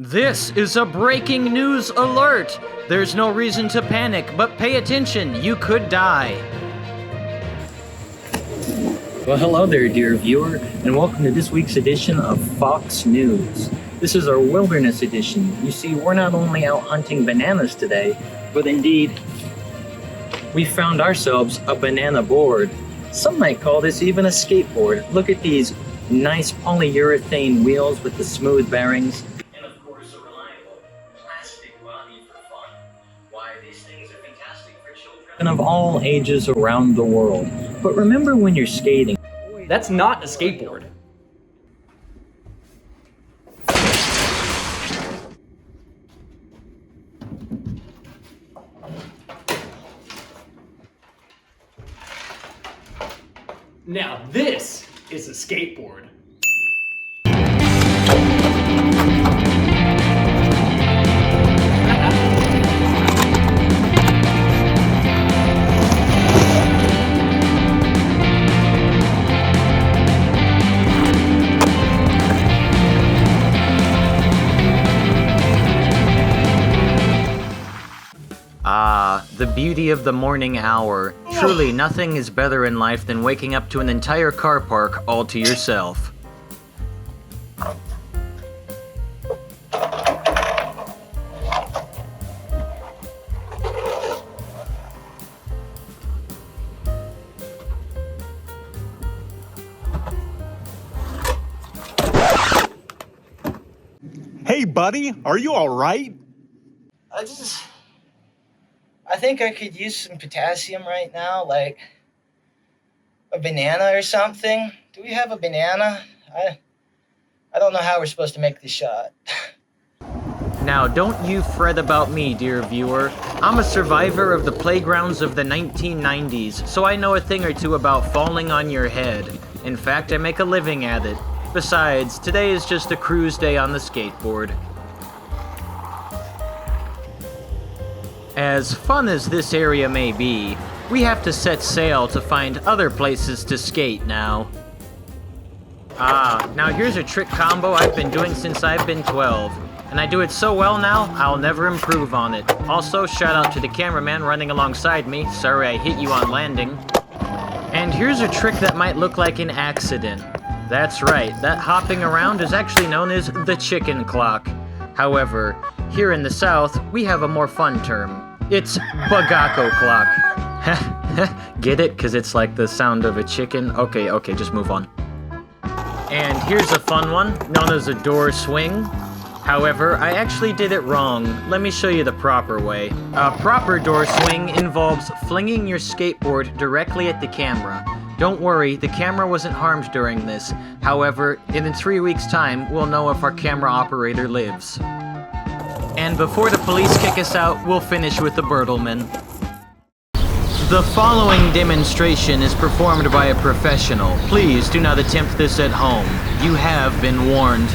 This is a breaking news alert! There's no reason to panic, but pay attention, you could die. Well, hello there, dear viewer, and welcome to this week's edition of Fox News. This is our wilderness edition. You see, we're not only out hunting bananas today, but indeed, we found ourselves a banana board. Some might call this even a skateboard. Look at these nice polyurethane wheels with the smooth bearings. And of course, a reliable plastic body for fun. Why, these things are fantastic for children of all ages around the world. But remember when you're skating, that's not a skateboard. Now this is a skateboard. The beauty of the morning hour. Truly, nothing is better in life than waking up to an entire car park all to yourself. Hey, buddy, are you all right? I think I could use some potassium right now, like a banana or something. Do we have a banana? I don't know how we're supposed to make this shot. Now, don't you fret about me, dear viewer. I'm a survivor of the playgrounds of the 1990s, so I know a thing or two about falling on your head. In fact, I make a living at it. Besides, today is just a cruise day on the skateboard. As fun as this area may be, we have to set sail to find other places to skate now. Now here's a trick combo I've been doing since I've been 12. And I do it so well now, I'll never improve on it. Also, shout out to the cameraman running alongside me. Sorry I hit you on landing. And here's a trick that might look like an accident. That's right, that hopping around is actually known as the chicken clock. However, here in the South, we have a more fun term. It's bagako clock. Get it? Because it's like the sound of a chicken? Okay, just move on. And here's a fun one, known as a door swing. However, I actually did it wrong. Let me show you the proper way. A proper door swing involves flinging your skateboard directly at the camera. Don't worry, the camera wasn't harmed during this. However, in 3 weeks' time, we'll know if our camera operator lives. And before the police kick us out, we'll finish with the Bertleman. The following demonstration is performed by a professional. Please do not attempt this at home. You have been warned.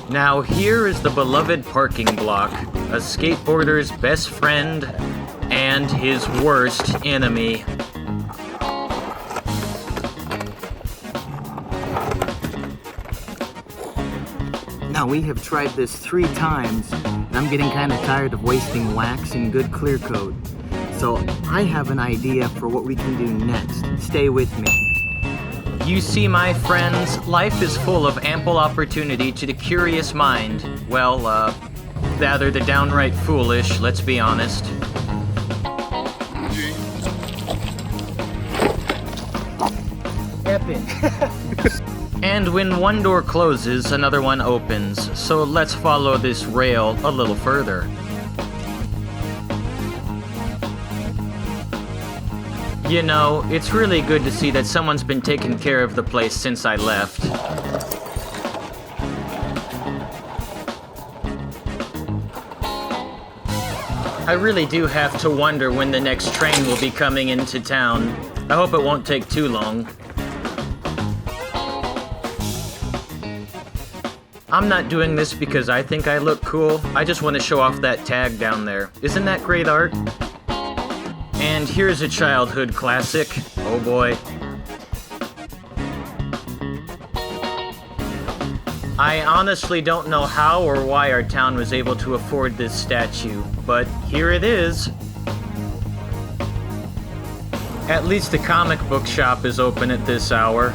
Now here is the beloved parking block, a skateboarder's best friend and his worst enemy. Now, we have tried this 3 times, and I'm getting kind of tired of wasting wax and good clear coat. So I have an idea for what we can do next. Stay with me. You see, my friends, life is full of ample opportunity to the curious mind. Well, rather the downright foolish, let's be honest. Epic. And when one door closes, another one opens. So let's follow this rail a little further. You know, it's really good to see that someone's been taking care of the place since I left. I really do have to wonder when the next train will be coming into town. I hope it won't take too long. I'm not doing this because I think I look cool. I just want to show off that tag down there. Isn't that great art? And here's a childhood classic. Oh boy. I honestly don't know how or why our town was able to afford this statue, but here it is. At least the comic book shop is open at this hour.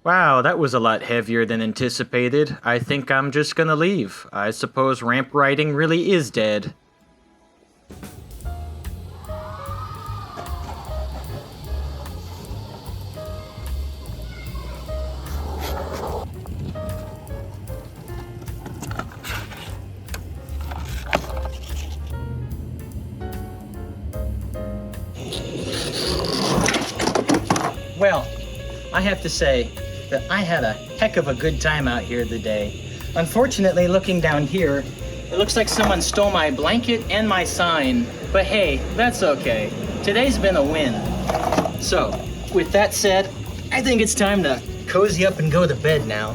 Wow, that was a lot heavier than anticipated. I think I'm just gonna leave. I suppose ramp riding really is dead. Well, I have to say that I had a heck of a good time out here today. Unfortunately, looking down here, it looks like someone stole my blanket and my sign. But hey, that's okay. Today's been a win. So, with that said, I think it's time to cozy up and go to bed now.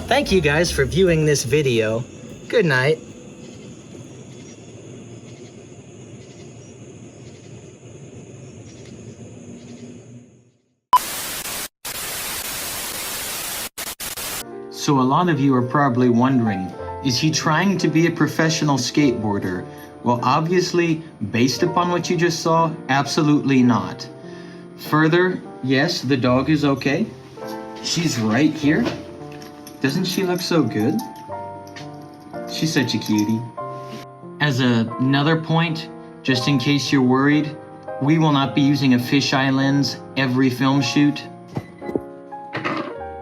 Thank you guys for viewing this video. Good night. So a lot of you are probably wondering, is he trying to be a professional skateboarder? Well, obviously, based upon what you just saw, absolutely not. Further, yes, the dog is okay. She's right here. Doesn't she look so good? She's such a cutie. As another point, just in case you're worried, we will not be using a fisheye lens every film shoot.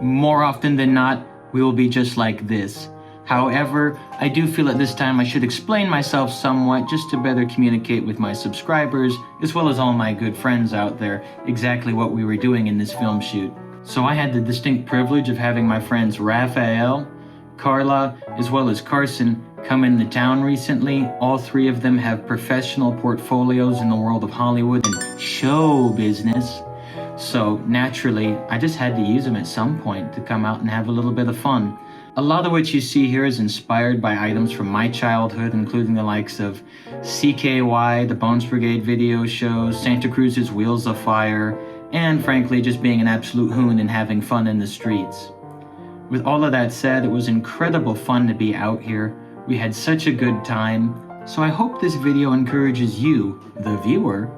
More often than not, we will be just like this. However, I do feel at this time I should explain myself somewhat just to better communicate with my subscribers, as well as all my good friends out there, exactly what we were doing in this film shoot. So I had the distinct privilege of having my friends Raphael, Carla, as well as Carson come into town recently. All 3 of them have professional portfolios in the world of Hollywood and show business. So naturally, I just had to use them at some point to come out and have a little bit of fun. A lot of what you see here is inspired by items from my childhood, including the likes of CKY, the Bones Brigade video shows, Santa Cruz's Wheels of Fire, and frankly, just being an absolute hoon and having fun in the streets. With all of that said, it was incredible fun to be out here. We had such a good time. So I hope this video encourages you, the viewer,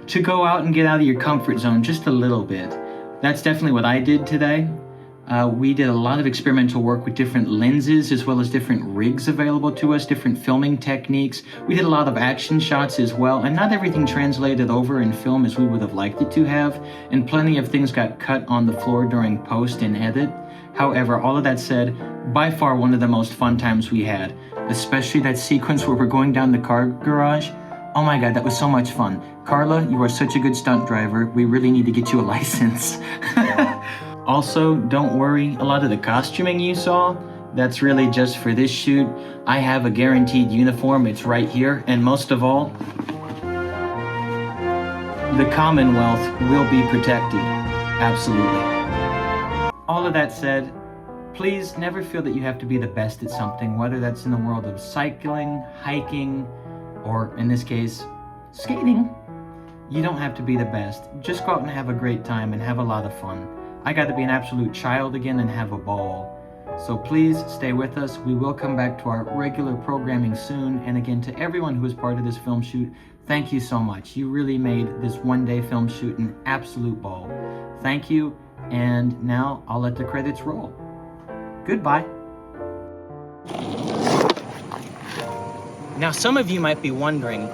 to go out and get out of your comfort zone just a little bit. That's definitely what I did today. We did a lot of experimental work with different lenses as well as different rigs available to us, different filming techniques. We did a lot of action shots as well, and not everything translated over in film as we would have liked it to have, and plenty of things got cut on the floor during post and edit. However, all of that said, by far one of the most fun times we had, especially that sequence where we're going down the car garage. Oh my God, that was so much fun. Carla, you are such a good stunt driver. We really need to get you a license. Also, don't worry, a lot of the costuming you saw, that's really just for this shoot. I have a guaranteed uniform, it's right here, and most of all, the Commonwealth will be protected. Absolutely. All of that said, please never feel that you have to be the best at something, whether that's in the world of cycling, hiking, or in this case, skating. You don't have to be the best. Just go out and have a great time and have a lot of fun. I got to be an absolute child again and have a ball. So please stay with us. We will come back to our regular programming soon. And again, to everyone who was part of this film shoot, thank you so much. You really made this one-day film shoot an absolute ball. Thank you. And now I'll let the credits roll. Goodbye. Now, some of you might be wondering,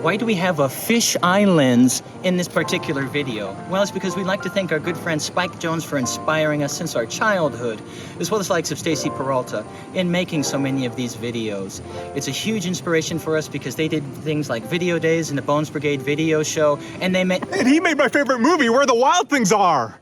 why do we have a fisheye lens in this particular video? Well, it's because we'd like to thank our good friend Spike Jones for inspiring us since our childhood, as well as the likes of Stacy Peralta, in making so many of these videos. It's a huge inspiration for us because they did things like video days and the Bones Brigade video show, and they made... And he made my favorite movie, Where the Wild Things Are.